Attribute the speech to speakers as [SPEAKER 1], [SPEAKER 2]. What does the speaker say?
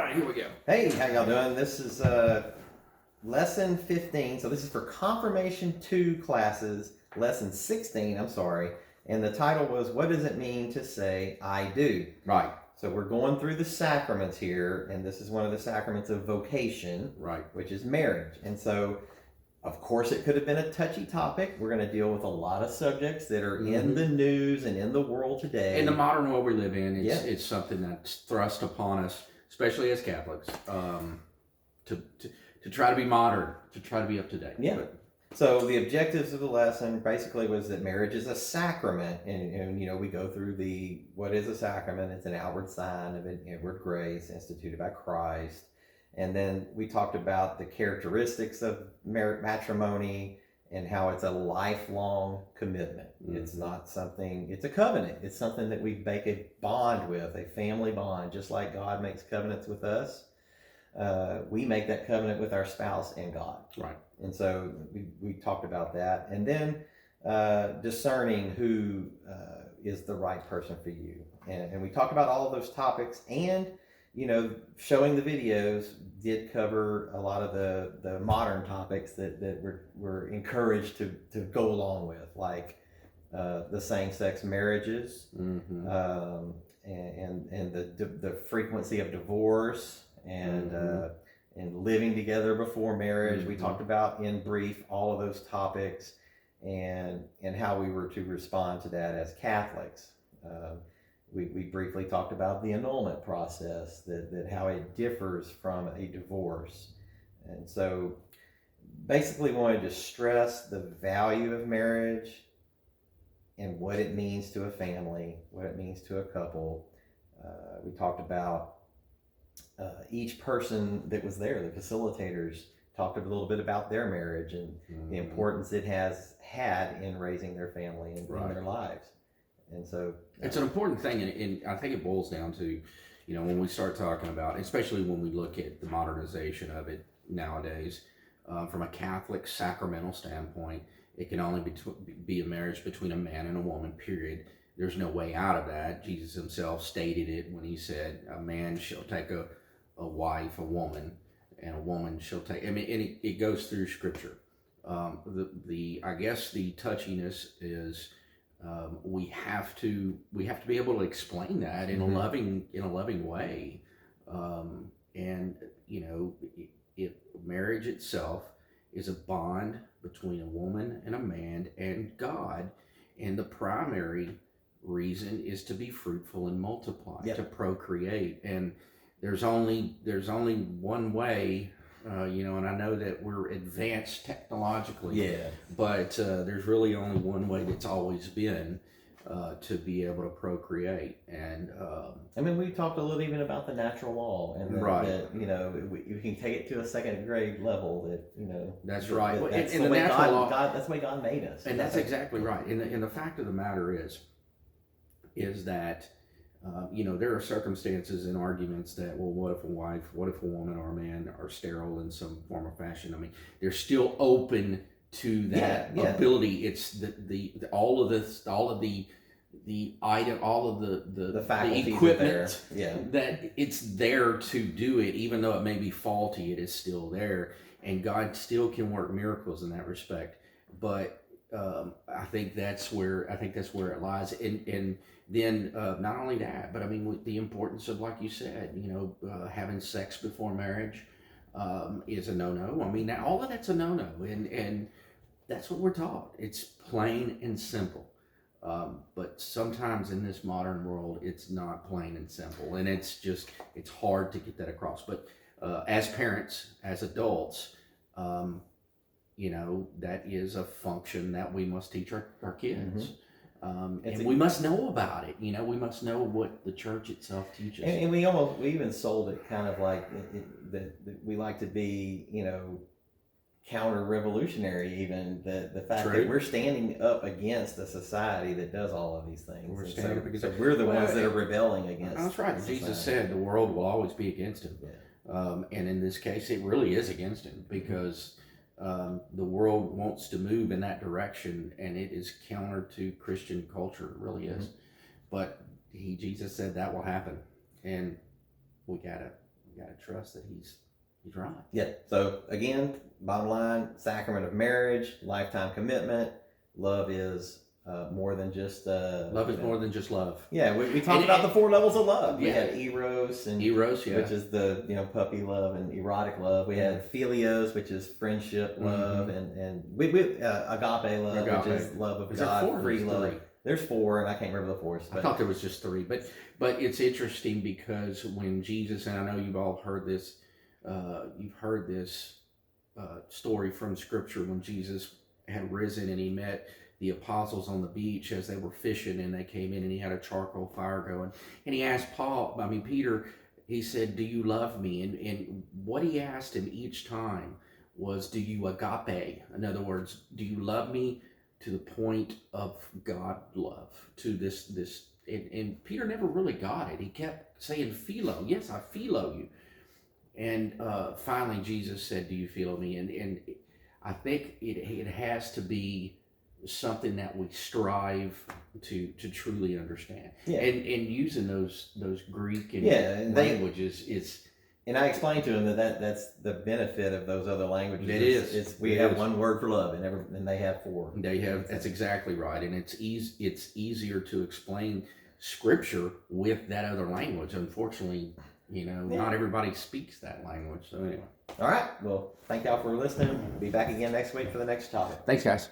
[SPEAKER 1] right, here we go.
[SPEAKER 2] Hey, how y'all doing? This is lesson 15. So this is for Confirmation 2 classes, lesson 16, I'm sorry. And the title was, what does it mean to say I do?
[SPEAKER 1] Right.
[SPEAKER 2] So we're going through the sacraments here, and this is one of the sacraments of vocation,
[SPEAKER 1] Right.
[SPEAKER 2] which is marriage. And so, of course, it could have been a touchy topic. We're going to deal with a lot of subjects that are in the news and in the world today.
[SPEAKER 1] In the modern world we live in, it's something that's thrust upon us, especially as Catholics, to try to be modern, to try to be up to date.
[SPEAKER 2] Yeah. So the objectives of the lesson basically was that marriage is a sacrament, and you know, we go through what is a sacrament. It's an outward sign of an inward grace instituted by Christ. And then we talked about the characteristics of matrimony and how it's a lifelong commitment. Mm-hmm. It's not something, it's a covenant. It's something that we make a bond with, a family bond, just like God makes covenants with us. We make that covenant with our spouse and God.
[SPEAKER 1] Right.
[SPEAKER 2] And so we talked about that. And then discerning who is the right person for you. And we talked about all of those topics, and you know, showing the videos did cover a lot of the modern topics that we're encouraged to go along with, like the same-sex marriages, and the frequency of divorce, and living together before marriage. We talked about in brief all of those topics, and how we were to respond to that as Catholics. We briefly talked about the annulment process, that how it differs from a divorce. And so basically wanted to stress the value of marriage and what it means to a family, what it means to a couple. We talked about each person that was there, the facilitators, talked a little bit about their marriage and the importance it has had in raising their family and in their lives. And so
[SPEAKER 1] it's an important thing, and I think it boils down to, you know, when we start talking about, especially when we look at the modernization of it nowadays, from a Catholic sacramental standpoint, it can only be a marriage between a man and a woman, period. There's no way out of that. Jesus himself stated it when he said, a man shall take a wife, a woman, and a woman shall take, I mean, and it goes through scripture. I guess the touchiness is, we have to be able to explain that in a loving way, and you know, marriage itself is a bond between a woman and a man and God, and the primary reason is to be fruitful and multiply, to procreate, and there's only one way. You know, and I know that we're advanced technologically, but there's really only one way that's always been to be able to procreate. And
[SPEAKER 2] I mean, we talked a little even about the natural law, and that you know, you can take it to a second grade level. That you know,
[SPEAKER 1] that's right.
[SPEAKER 2] That's the way that's the way God made us,
[SPEAKER 1] and that's exactly right. And the fact of the matter is that. You know, there are circumstances and arguments that, well, what if a woman or a man are sterile in some form or fashion? I mean, they're still open to that ability. It's all of the equipment that it's there to do it, even though it may be faulty, it is still there, and God still can work miracles in that respect. But I think that's where it lies, and then not only that, but I mean, the importance of, like you said, you know, having sex before marriage is a no-no. I mean, all of that's a no-no, and that's what we're taught. It's plain and simple. But sometimes in this modern world, it's not plain and simple, and it's hard to get that across. But as parents, as adults, you know, that is a function that we must teach our kids. And we must know about it. You know, we must know what the church itself teaches.
[SPEAKER 2] And we even sold it kind of like that we like to be, you know, counter-revolutionary, even the fact that we're standing up against a society that does all of these things. So we're the ones that are rebelling against.
[SPEAKER 1] That's right. Jesus said the world will always be against him. And in this case, it really is against him, because the world wants to move in that direction, and it is counter to Christian culture. It really is. But Jesus said that will happen, and we gotta You got to trust that he's right.
[SPEAKER 2] Yeah. So again, bottom line, sacrament of marriage, lifetime commitment. Love is more than just
[SPEAKER 1] Love is more than just love.
[SPEAKER 2] Yeah, we talked about the 4 levels of love. We
[SPEAKER 1] Yeah.
[SPEAKER 2] had eros, and
[SPEAKER 1] Eros, yeah,
[SPEAKER 2] which is the puppy love and erotic love. We had philios, which is friendship love, and we agape love, which is love of God, free love.
[SPEAKER 1] 3.
[SPEAKER 2] There's 4, and I can't remember the 4th.
[SPEAKER 1] I thought there was just 3, but it's interesting because when Jesus, and I know you've all heard this, story from Scripture when Jesus had risen and he met the apostles on the beach as they were fishing, and they came in and he had a charcoal fire going, and he asked Peter, he said, "Do you love me?" And what he asked him each time was, "Do you agape?" In other words, do you love me to the point of God love, to this and Peter never really got it. He kept saying philo. Yes, I philo you. And finally Jesus said, "Do you philo me?" And I think it has to be something that we strive to truly understand.
[SPEAKER 2] Yeah.
[SPEAKER 1] And using those Greek
[SPEAKER 2] and
[SPEAKER 1] languages is.
[SPEAKER 2] And I explained to him that's the benefit of those other languages.
[SPEAKER 1] It is.
[SPEAKER 2] We have one word for love, and they have 4.
[SPEAKER 1] They have. That's exactly right, and it's easier to explain Scripture with that other language. Unfortunately, not everybody speaks that language. So anyway.
[SPEAKER 2] All right. Well, thank y'all for listening. Be back again next week for the next topic.
[SPEAKER 1] Thanks, guys.